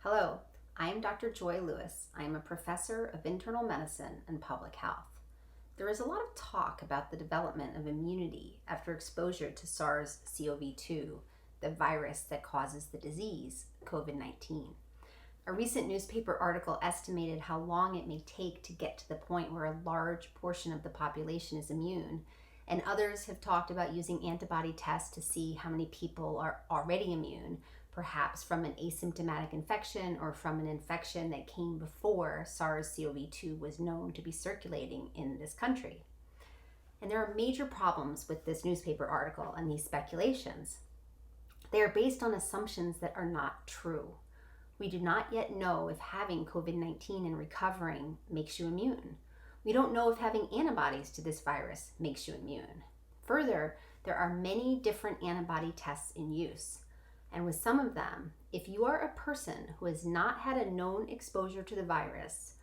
Hello, I am Dr. Joy Lewis. I am a professor of internal medicine and public health. There is a lot of talk about the development of immunity after exposure to SARS-CoV-2, the virus that causes the disease, COVID-19. A recent newspaper article estimated how long it may take to get to the point where a large portion of the population is immune, and others have talked about using antibody tests to see how many people are already immune, perhaps from an asymptomatic infection or from an infection that came before SARS-CoV-2 was known to be circulating in this country. And there are major problems with this newspaper article and these speculations. They are based on assumptions that are not true. We do not yet know if having COVID-19 and recovering makes you immune. We don't know if having antibodies to this virus makes you immune. Further, there are many different antibody tests in use. And with some of them, if you are a person who has not had a known exposure to the virus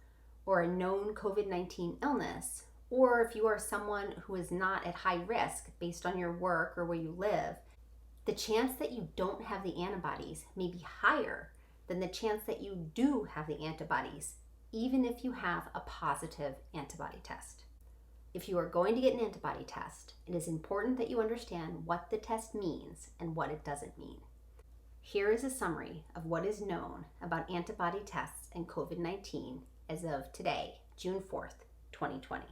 or a known COVID-19 illness, or if you are someone who is not at high risk based on your work or where you live, the chance that you don't have the antibodies may be higher than the chance that you do have the antibodies, even if you have a positive antibody test. If you are going to get an antibody test, it is important that you understand what the test means and what it doesn't mean. Here is a summary of what is known about antibody tests and COVID-19 as of today, June 4th, 2020.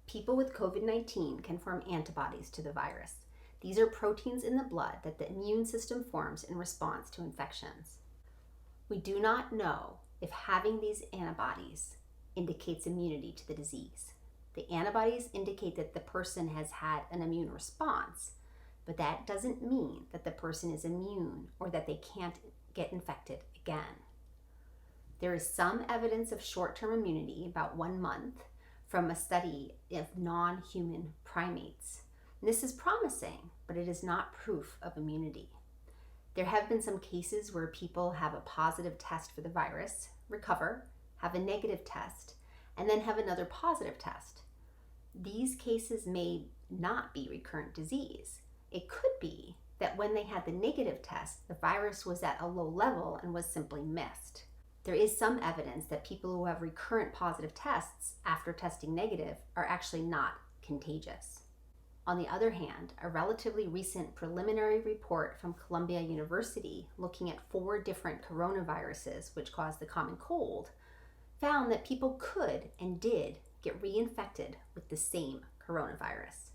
People with COVID-19 can form antibodies to the virus. These are proteins in the blood that the immune system forms in response to infections. We do not know if having these antibodies indicates immunity to the disease. The antibodies indicate that the person has had an immune response, but that doesn't mean that the person is immune or that they can't get infected again. There is some evidence of short-term immunity, about 1 month, from a study of non-human primates. And this is promising, but it is not proof of immunity. There have been some cases where people have a positive test for the virus, recover, have a negative test, and then have another positive test. These cases may not be recurrent disease. It could be that when they had the negative test, the virus was at a low level and was simply missed. There is some evidence that people who have recurrent positive tests after testing negative are actually not contagious. On the other hand, a relatively recent preliminary report from Columbia University looking at 4 different coronaviruses which cause the common cold found that people could and did get reinfected with the same coronavirus.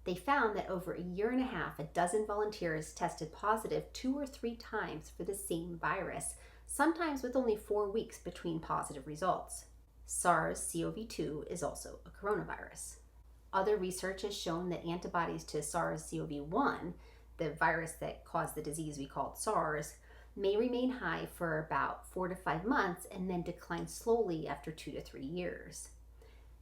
They found that over a year and a half, a dozen volunteers tested positive 2 or 3 times for the same virus, sometimes with only 4 weeks between positive results. SARS-CoV-2 is also a coronavirus. Other research has shown that antibodies to SARS-CoV-1, the virus that caused the disease we called SARS, may remain high for about 4 to 5 months and then decline slowly after 2 to 3 years.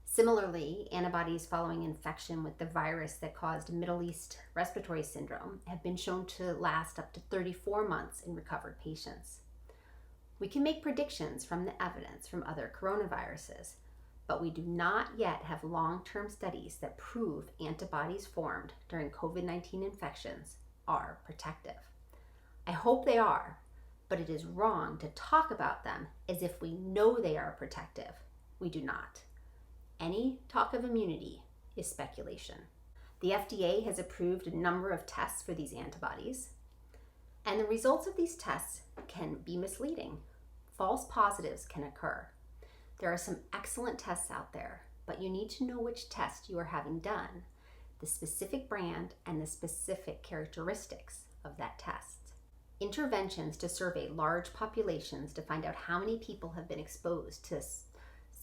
Similarly, antibodies following infection with the virus that caused Middle East respiratory syndrome have been shown to last up to 34 months in recovered patients. We can make predictions from the evidence from other coronaviruses, but we do not yet have long-term studies that prove antibodies formed during COVID-19 infections are protective. I hope they are, but it is wrong to talk about them as if we know they are protective. We do not. Any talk of immunity is speculation. The FDA has approved a number of tests for these antibodies, and the results of these tests can be misleading. False positives can occur. There are some excellent tests out there, but you need to know which test you are having done, the specific brand, and the specific characteristics of that test. Interventions to survey large populations to find out how many people have been exposed to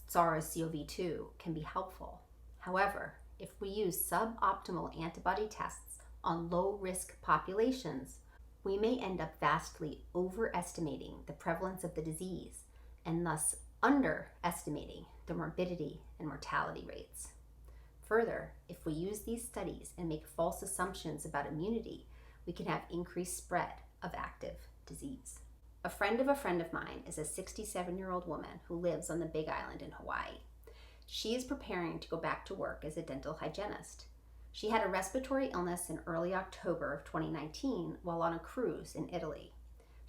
SARS-CoV-2 can be helpful. However, if we use suboptimal antibody tests on low-risk populations, we may end up vastly overestimating the prevalence of the disease and thus underestimating the morbidity and mortality rates. Further, if we use these studies and make false assumptions about immunity, we can have increased spread of active disease. A friend of mine is a 67-year-old woman who lives on the Big Island in Hawaii. She is preparing to go back to work as a dental hygienist. She had a respiratory illness in early October of 2019 while on a cruise in Italy.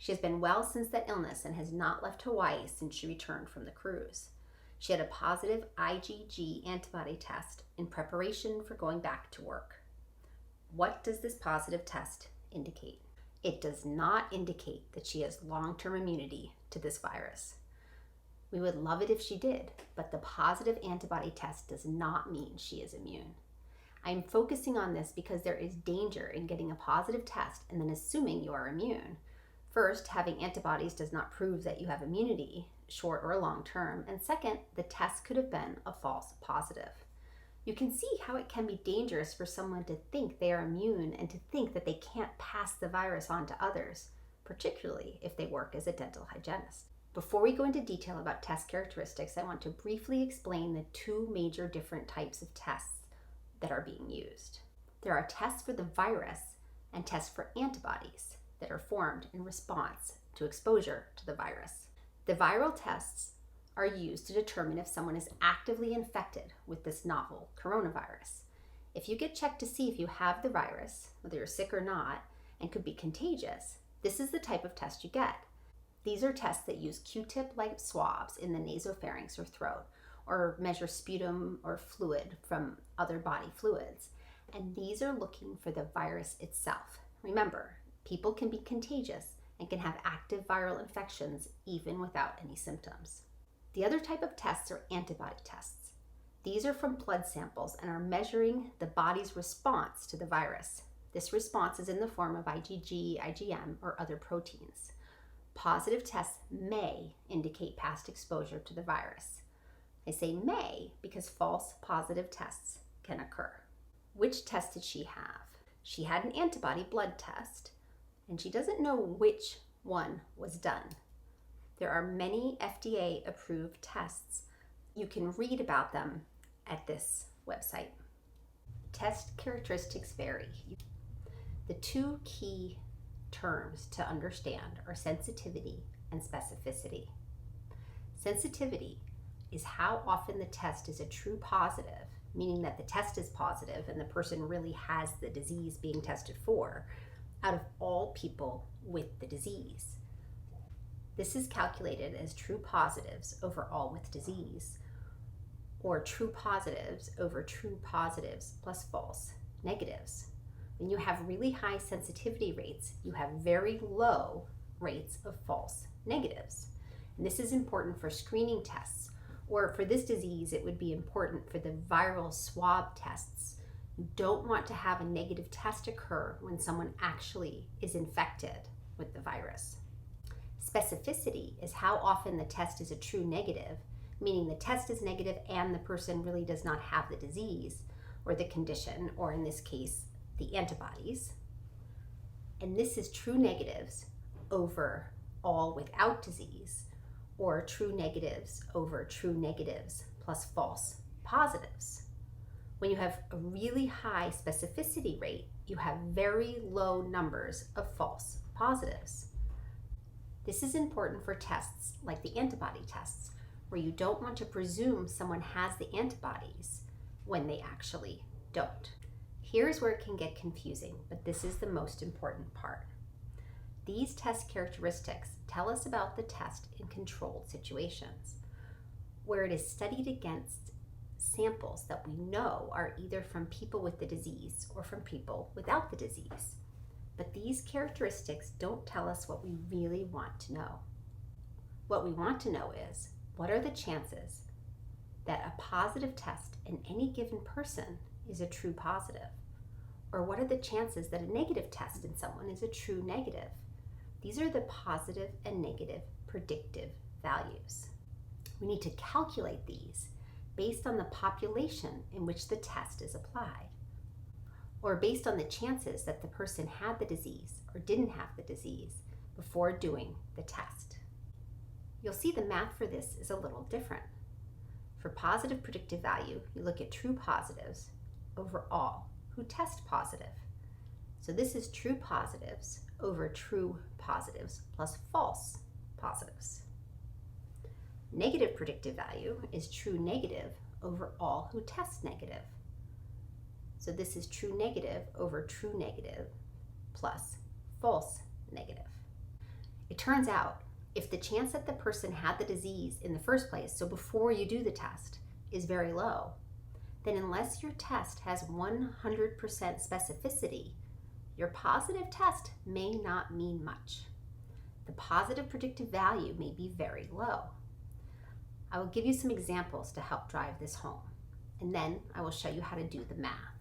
She has been well since that illness and has not left Hawaii since she returned from the cruise. She had a positive IgG antibody test in preparation for going back to work. What does this positive test indicate? It does not indicate that she has long-term immunity to this virus. We would love it if she did, but the positive antibody test does not mean she is immune. I am focusing on this because there is danger in getting a positive test and then assuming you are immune. First, having antibodies does not prove that you have immunity, short or long term, and second, the test could have been a false positive. You can see how it can be dangerous for someone to think they are immune and to think that they can't pass the virus on to others, particularly if they work as a dental hygienist. Before we go into detail about test characteristics, I want to briefly explain the two major different types of tests that are being used. There are tests for the virus and tests for antibodies that are formed in response to exposure to the virus. The viral tests are used to determine if someone is actively infected with this novel coronavirus. If you get checked to see if you have the virus, whether you're sick or not, and could be contagious, this is the type of test you get. These are tests that use Q-tip-like swabs in the nasopharynx or throat, or measure sputum or fluid from other body fluids. And these are looking for the virus itself. Remember, people can be contagious and can have active viral infections even without any symptoms. The other type of tests are antibody tests. These are from blood samples and are measuring the body's response to the virus. This response is in the form of IgG, IgM, or other proteins. Positive tests may indicate past exposure to the virus. I say may because false positive tests can occur. Which test did she have? She had an antibody blood test, and she doesn't know which one was done. There are many FDA-approved tests. You can read about them at this website. Test characteristics vary. The two key terms to understand are sensitivity and specificity. Sensitivity is how often the test is a true positive, meaning that the test is positive and the person really has the disease being tested for, out of all people with the disease. This is calculated as true positives over all with disease, or true positives over true positives plus false negatives. When you have really high sensitivity rates, you have very low rates of false negatives. And this is important for screening tests, or for this disease, it would be important for the viral swab tests. You don't want to have a negative test occur when someone actually is infected with the virus. Specificity is how often the test is a true negative, meaning the test is negative and the person really does not have the disease or the condition, or in this case, the antibodies. And this is true negatives over all without disease, or true negatives over true negatives plus false positives. When you have a really high specificity rate, you have very low numbers of false positives. This is important for tests like the antibody tests, where you don't want to presume someone has the antibodies when they actually don't. Here's where it can get confusing, but this is the most important part. These test characteristics tell us about the test in controlled situations, where it is studied against samples that we know are either from people with the disease or from people without the disease. But these characteristics don't tell us what we really want to know. What we want to know is, what are the chances that a positive test in any given person is a true positive? Or what are the chances that a negative test in someone is a true negative? These are the positive and negative predictive values. We need to calculate these based on the population in which the test is applied, or based on the chances that the person had the disease or didn't have the disease before doing the test. You'll see the math for this is a little different. For positive predictive value, you look at true positives over all who test positive. So this is true positives over true positives plus false positives. Negative predictive value is true negative over all who test negative. So this is true negative over true negative plus false negative. It turns out if the chance that the person had the disease in the first place, so before you do the test, is very low, then unless your test has 100% specificity, your positive test may not mean much. The positive predictive value may be very low. I will give you some examples to help drive this home, and then I will show you how to do the math.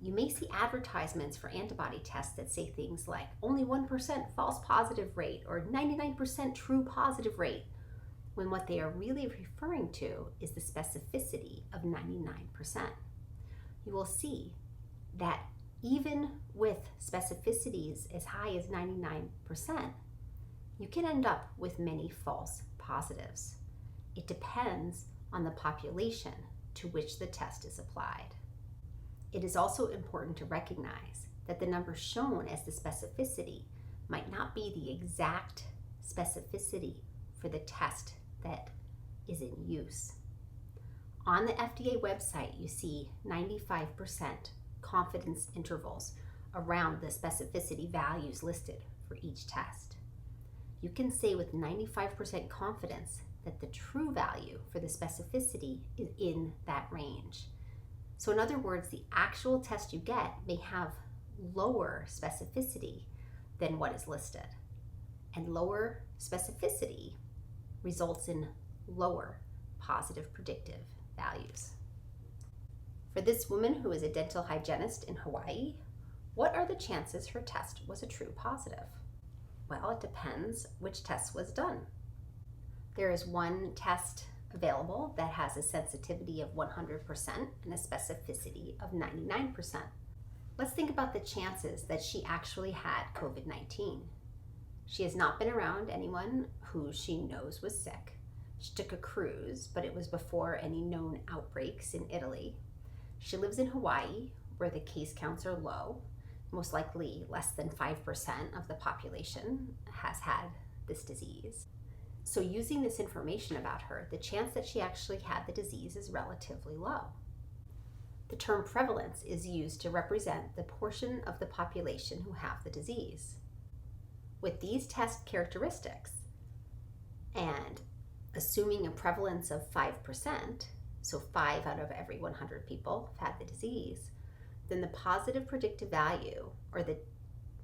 You may see advertisements for antibody tests that say things like only 1% false positive rate or 99% true positive rate, when what they are really referring to is the specificity of 99%. You will see that even with specificities as high as 99%, you can end up with many false positives. It depends on the population to which the test is applied. It is also important to recognize that the number shown as the specificity might not be the exact specificity for the test that is in use. On the FDA website, you see 95% confidence intervals around the specificity values listed for each test. You can say with 95% confidence that the true value for the specificity is in that range. So in other words, the actual test you get may have lower specificity than what is listed. And lower specificity results in lower positive predictive values. For this woman who is a dental hygienist in Hawaii, what are the chances her test was a true positive? Well, it depends which test was done. There is one test available that has a sensitivity of 100% and a specificity of 99%. Let's think about the chances that she actually had COVID-19. She has not been around anyone who she knows was sick. She took a cruise, but it was before any known outbreaks in Italy. She lives in Hawaii, where the case counts are low. Most likely less than 5% of the population has had this disease. So using this information about her, the chance that she actually had the disease is relatively low. The term prevalence is used to represent the portion of the population who have the disease. With these test characteristics, and assuming a prevalence of 5%, so 5 out of every 100 people have had the disease, then the positive predictive value, or the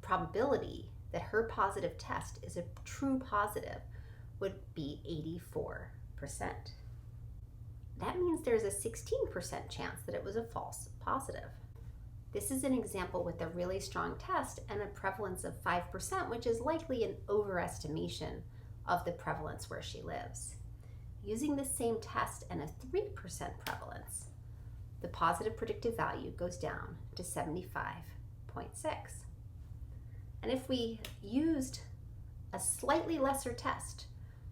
probability that her positive test is a true positive, would be 84%. That means there's a 16% chance that it was a false positive. This is an example with a really strong test and a prevalence of 5%, which is likely an overestimation of the prevalence where she lives. Using the same test and a 3% prevalence, the positive predictive value goes down to 75.6. And if we used a slightly lesser test,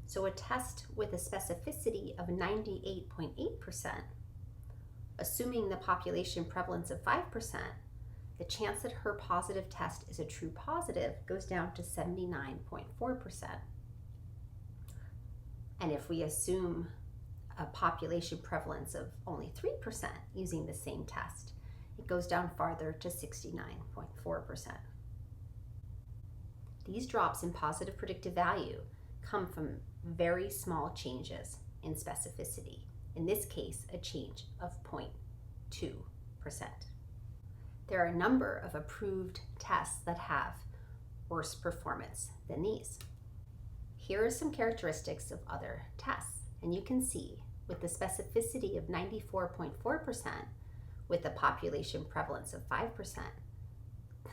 so a test with a specificity of 98.8%, assuming the population prevalence of 5%, the chance that her positive test is a true positive goes down to 79.4%. And if we assume a population prevalence of only 3% using the same test, it goes down farther to 69.4%. These drops in positive predictive value come from very small changes in specificity. In this case, a change of 0.2%. There are a number of approved tests that have worse performance than these. Here are some characteristics of other tests, and you can see with the specificity of 94.4% with a population prevalence of 5%,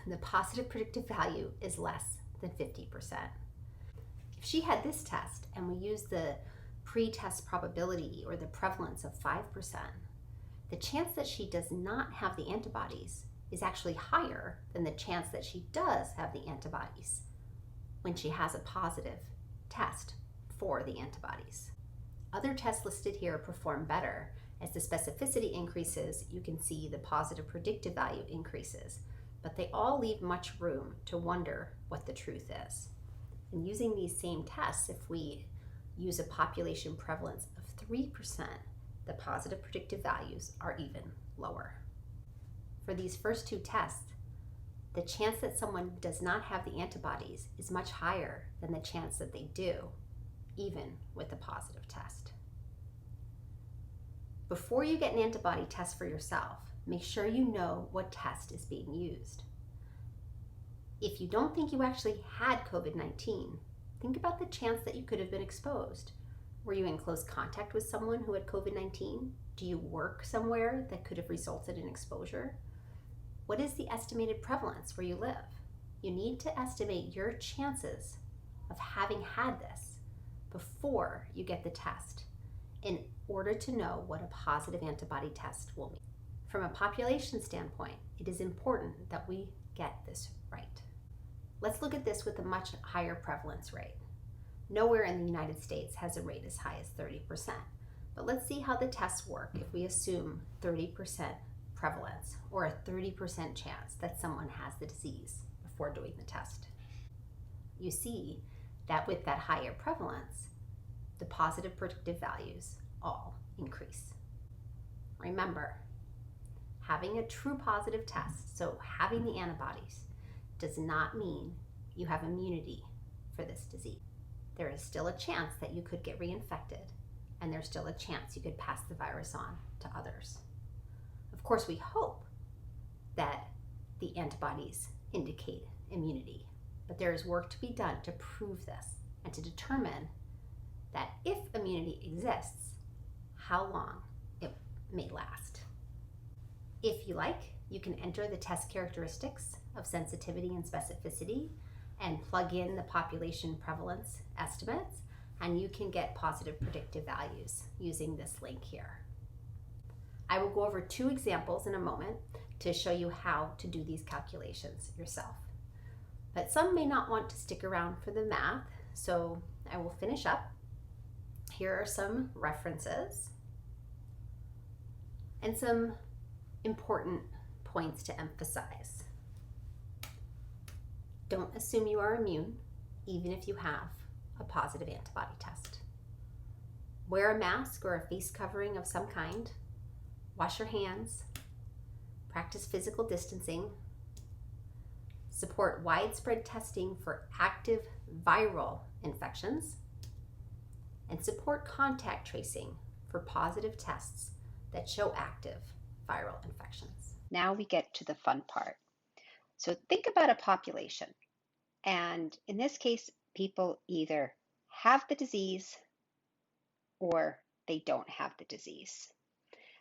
the positive predictive value is less than 50%. If she had this test and we use the pre-test probability or the prevalence of 5%, the chance that she does not have the antibodies is actually higher than the chance that she does have the antibodies when she has a positive test for the antibodies. Other tests listed here perform better. As the specificity increases, you can see the positive predictive value increases, but they all leave much room to wonder what the truth is. And using these same tests, if we use a population prevalence of 3%, the positive predictive values are even lower. For these first two tests, the chance that someone does not have the antibodies is much higher than the chance that they do, even with a positive test. Before you get an antibody test for yourself, make sure you know what test is being used. If you don't think you actually had COVID-19, think about the chance that you could have been exposed. Were you in close contact with someone who had COVID-19? Do you work somewhere that could have resulted in exposure? What is the estimated prevalence where you live? You need to estimate your chances of having had this before you get the test in order to know what a positive antibody test will mean. From a population standpoint, it is important that we get this right. Let's look at this with a much higher prevalence rate. Nowhere in the United States has a rate as high as 30%, but let's see how the tests work if we assume 30% prevalence or a 30% chance that someone has the disease before doing the test. You see that with that higher prevalence, the positive predictive values all increase. Remember, having a true positive test, so having the antibodies, does not mean you have immunity for this disease. There is still a chance that you could get reinfected, and there's still a chance you could pass the virus on to others. Of course, we hope that the antibodies indicate immunity, but there is work to be done to prove this and to determine that if immunity exists, how long it may last. If you like, you can enter the test characteristics of sensitivity and specificity and plug in the population prevalence estimates, and you can get positive predictive values using this link here. I will go over 2 examples in a moment to show you how to do these calculations yourself. But some may not want to stick around for the math, so I will finish up. Here are some references and some important points to emphasize. Don't assume you are immune, even if you have a positive antibody test. Wear a mask or a face covering of some kind. Wash your hands. Practice physical distancing. Support widespread testing for active viral infections. And support contact tracing for positive tests that show active viral infections. Now we get to the fun part. So think about a population, and in this case, people either have the disease or they don't have the disease.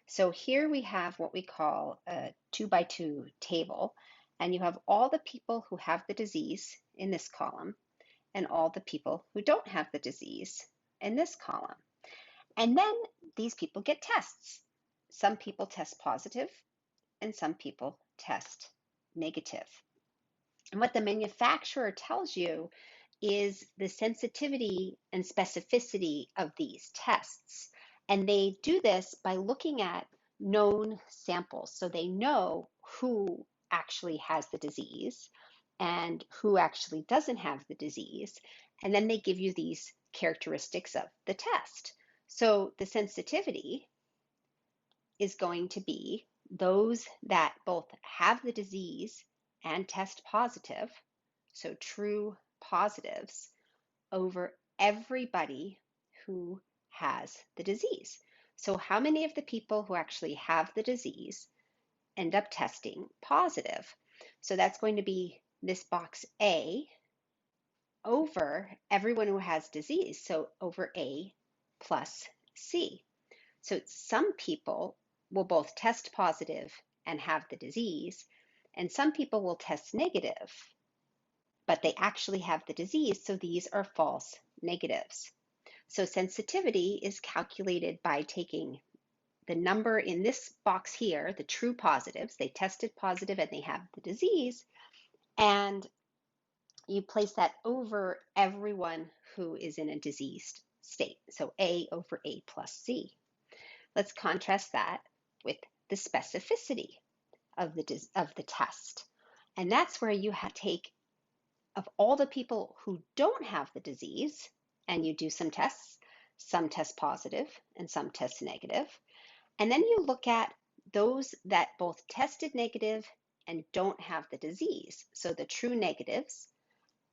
So here we have what we call a 2x2 table, and you have all the people who have the disease in this column and all the people who don't have the disease in this column. And then these people get tests. Some people test positive and some people test negative. And what the manufacturer tells you is the sensitivity and specificity of these tests. And they do this by looking at known samples. So they know who actually has the disease and who actually doesn't have the disease. And then they give you these characteristics of the test. So the sensitivity is going to be those that both have the disease and test positive, so true positives, over everybody who has the disease. So how many of the people who actually have the disease end up testing positive? So that's going to be this box A over everyone who has disease, so over A plus C. So some people will both test positive and have the disease, and some people will test negative, but they actually have the disease, so these are false negatives. So sensitivity is calculated by taking the number in this box here, the true positives, they tested positive and they have the disease, and you place that over everyone who is in a diseased state. So A over A plus C. Let's contrast that with the specificity of the test. And that's where you take of all the people who don't have the disease, and you do some tests, some test positive and some test negative. And then you look at those that both tested negative and don't have the disease, so the true negatives,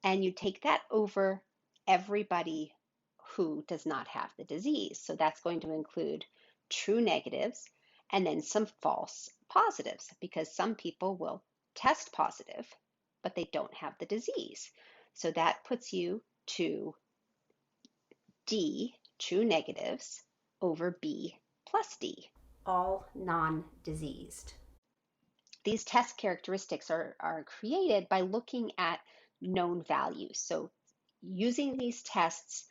and you take that over everybody who does not have the disease. So that's going to include true negatives and then some false positives, because some people will test positive, but they don't have the disease. So that puts you to D, true negatives, over B plus D, all non-diseased. These test characteristics are created by looking at known values. So using these tests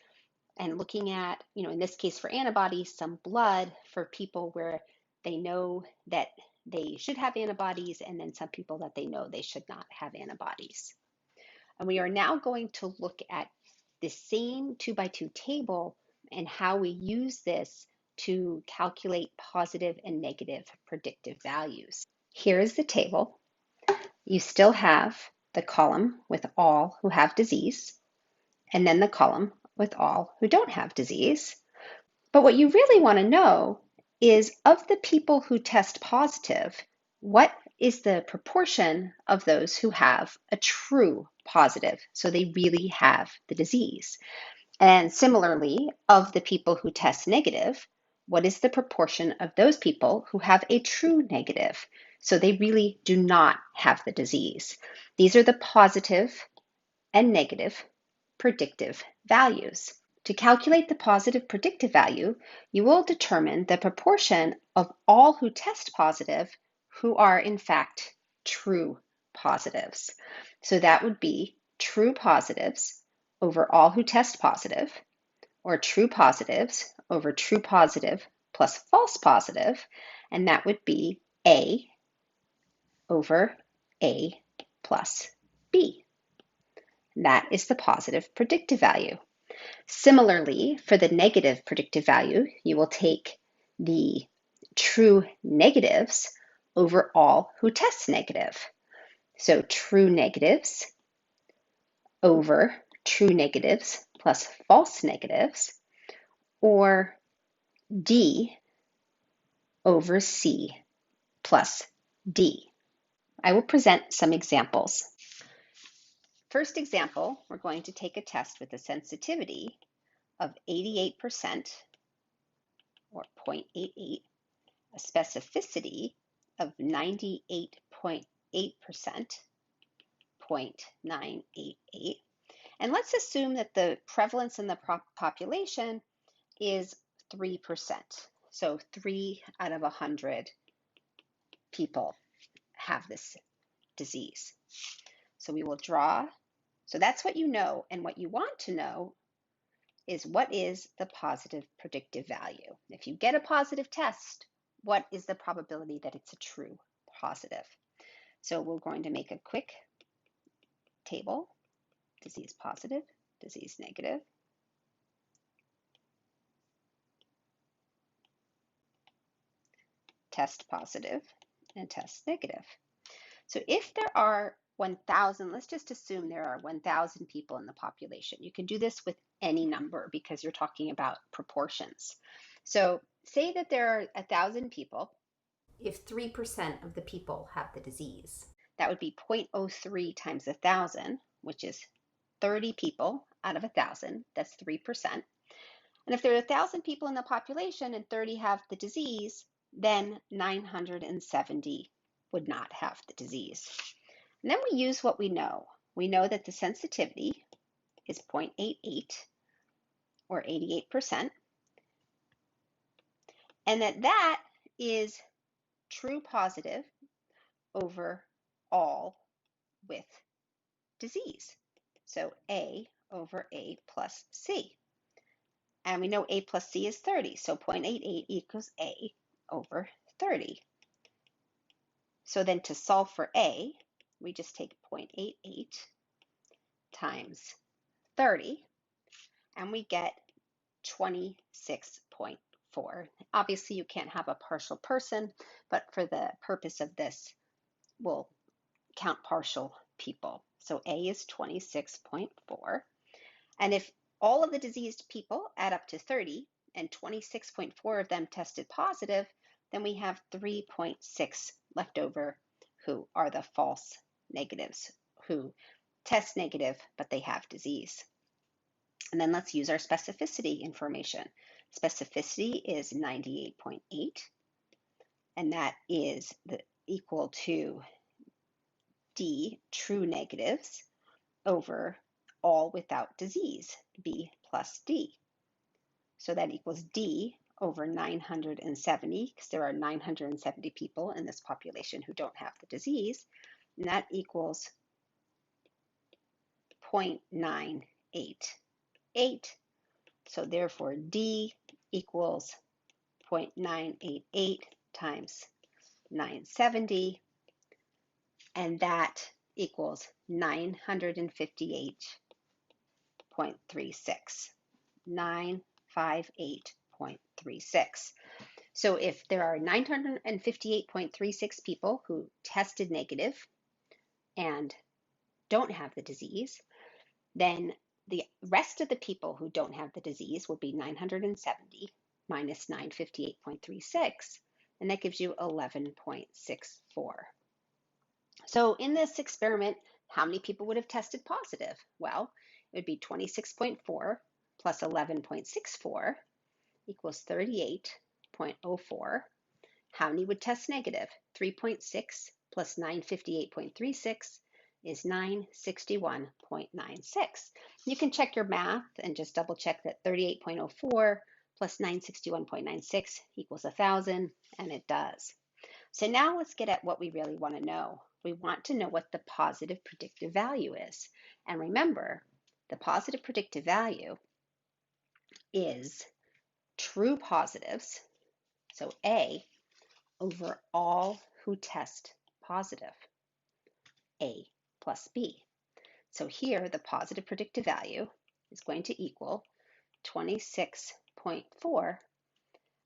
and looking at, in this case for antibodies, some blood for people where they know that they should have antibodies, and then some people that they know they should not have antibodies. And we are now going to look at the same 2x2 table and how we use this to calculate positive and negative predictive values. Here is the table. You still have the column with all who have disease, and then the column with all who don't have disease. But what you really want to know is, of the people who test positive, what is the proportion of those who have a true positive, so they really have the disease? And similarly, of the people who test negative, what is the proportion of those people who have a true negative, so they really do not have the disease? These are the positive and negative predictive values. To calculate the positive predictive value, you will determine the proportion of all who test positive who are in fact true positives. So that would be true positives over all who test positive, or true positives over true positive plus false positive, and that would be A over A plus B. That is the positive predictive value. Similarly, for the negative predictive value, you will take the true negatives over all who test negative. So true negatives over true negatives plus false negatives, or D over C plus D. I will present some examples. First example, we're going to take a test with a sensitivity of 88%, or 0.88, a specificity of 98.8%, 0.988. And let's assume that the prevalence in the population is 3%. So 3 out of 100 people have this disease. So we will draw. So that's what you know. And what you want to know is, what is the positive predictive value? If you get a positive test, what is the probability that it's a true positive? So we're going to make a quick table: disease positive, disease negative, test positive, and test negative. So if there are 1,000, let's just assume there are 1,000 people in the population. You can do this with any number because you're talking about proportions. So say that there are 1,000 people. If 3% of the people have the disease, that would be 0.03 times 1,000, which is 30 people out of 1,000. That's 3%. And if there are 1,000 people in the population and 30 have the disease, then 970 would not have the disease. And then we use what we know. We know that the sensitivity is 0.88, or 88%, and that is true positive over all with disease. So A over A plus C. And we know A plus C is 30, so 0.88 equals A over 30. So then to solve for A, we just take 0.88 times 30, and we get 26.4. Obviously, you can't have a partial person, but for the purpose of this, we'll count partial people. So A is 26.4. And if all of the diseased people add up to 30 and 26.4 of them tested positive, then we have 3.6 left over who are the false negatives, who test negative, but they have disease. And then let's use our specificity information. Specificity is 98.8, and that is equal to D, true negatives, over all without disease, B plus D. So that equals D over 970, because there are 970 people in this population who don't have the disease, and that equals 0.988. So therefore, D equals 0.988 times 970, and that equals 958.36. 958.36. So if there are 958.36 people who tested negative and don't have the disease, then the rest of the people who don't have the disease would be 970 minus 958.36, and that gives you 11.64. So in this experiment, how many people would have tested positive? Well, it would be 26.4 plus 11.64 equals 38.04. How many would test negative? 3.6 plus 958.36 is 961.96. You can check your math and just double check that 38.04 plus 961.96 equals 1,000, and it does. So now let's get at what we really want to know. We want to know what the positive predictive value is. And remember, the positive predictive value is true positives, so A, over all who test positive, A plus B. So here, the positive predictive value is going to equal 26.4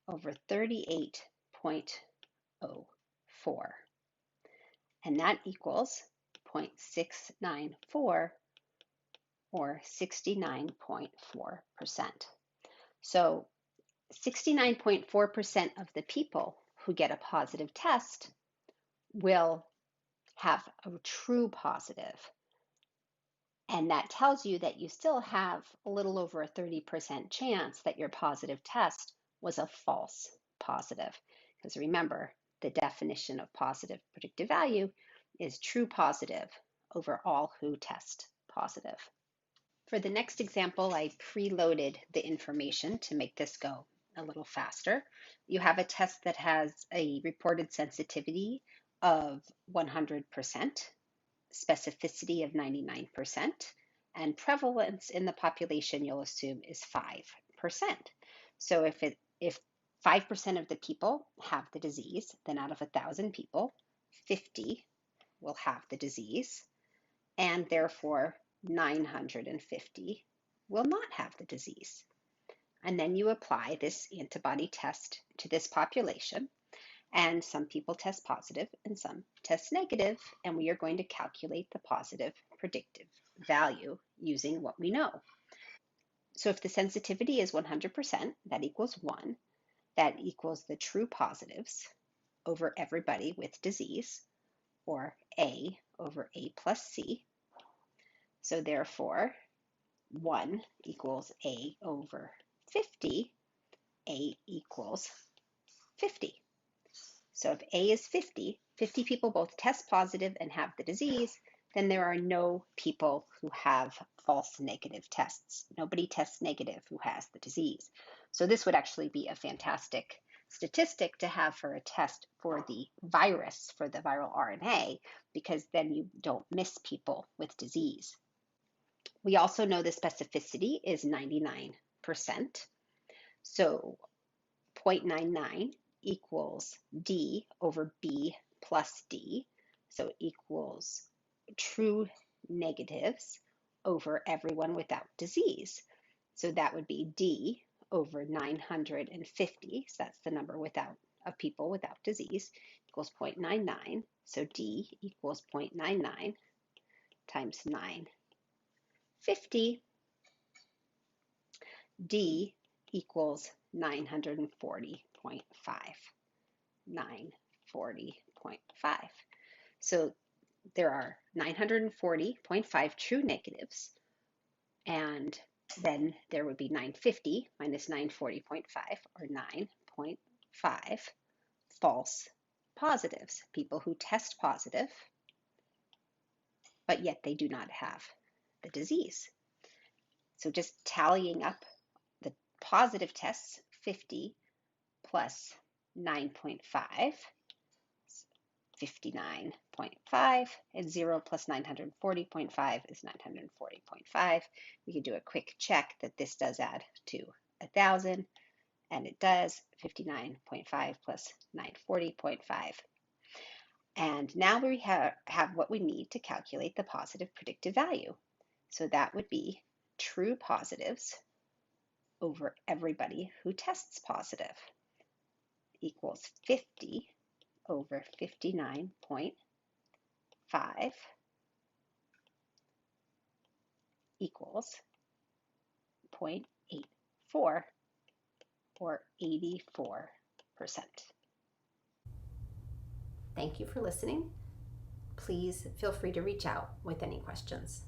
over 38.04. And that equals 0.694 or 69.4%. So 69.4% of the people who get a positive test will have a true positive. And that tells you that you still have a little over a 30% chance that your positive test was a false positive. Because remember, the definition of positive predictive value is true positive over all who test positive. For the next example, I preloaded the information to make this go a little faster. You have a test that has a reported sensitivity of 100%, specificity of 99%, and prevalence in the population you'll assume is 5%. So if 5% of the people have the disease, then out of 1,000 people, 50 will have the disease, and therefore 950 will not have the disease. And then you apply this antibody test to this population, and some people test positive and some test negative, and we are going to calculate the positive predictive value using what we know. So if the sensitivity is 100%, that equals 1. That equals the true positives over everybody with disease, or A over A plus C. So therefore, 1 equals A over 50, A equals 50. So if A is 50, 50 people both test positive and have the disease, then there are no people who have false negative tests. Nobody tests negative who has the disease. So this would actually be a fantastic statistic to have for a test for the virus, for the viral RNA, because then you don't miss people with disease. We also know the specificity is 99%. So 0.99 equals D over B plus D. So equals true negatives over everyone without disease. So that would be D over 950. So that's the number of people without disease equals 0.99. So D equals 0.99 times 950. D equals 940.5. 940.5. So there are 940.5 true negatives, and then there would be 950 minus 940.5, or 9.5 false positives, people who test positive, but yet they do not have the disease. So just tallying up the positive tests, 50 plus 9.5, 59.5, and 0 plus 940.5 is 940.5. We can do a quick check that this does add to 1,000, and it does. 59.5 plus 940.5. And now we have what we need to calculate the positive predictive value. So that would be true positives over everybody who tests positive equals 50 over 59.5 equals 0.84, or 84%. Thank you for listening. Please feel free to reach out with any questions.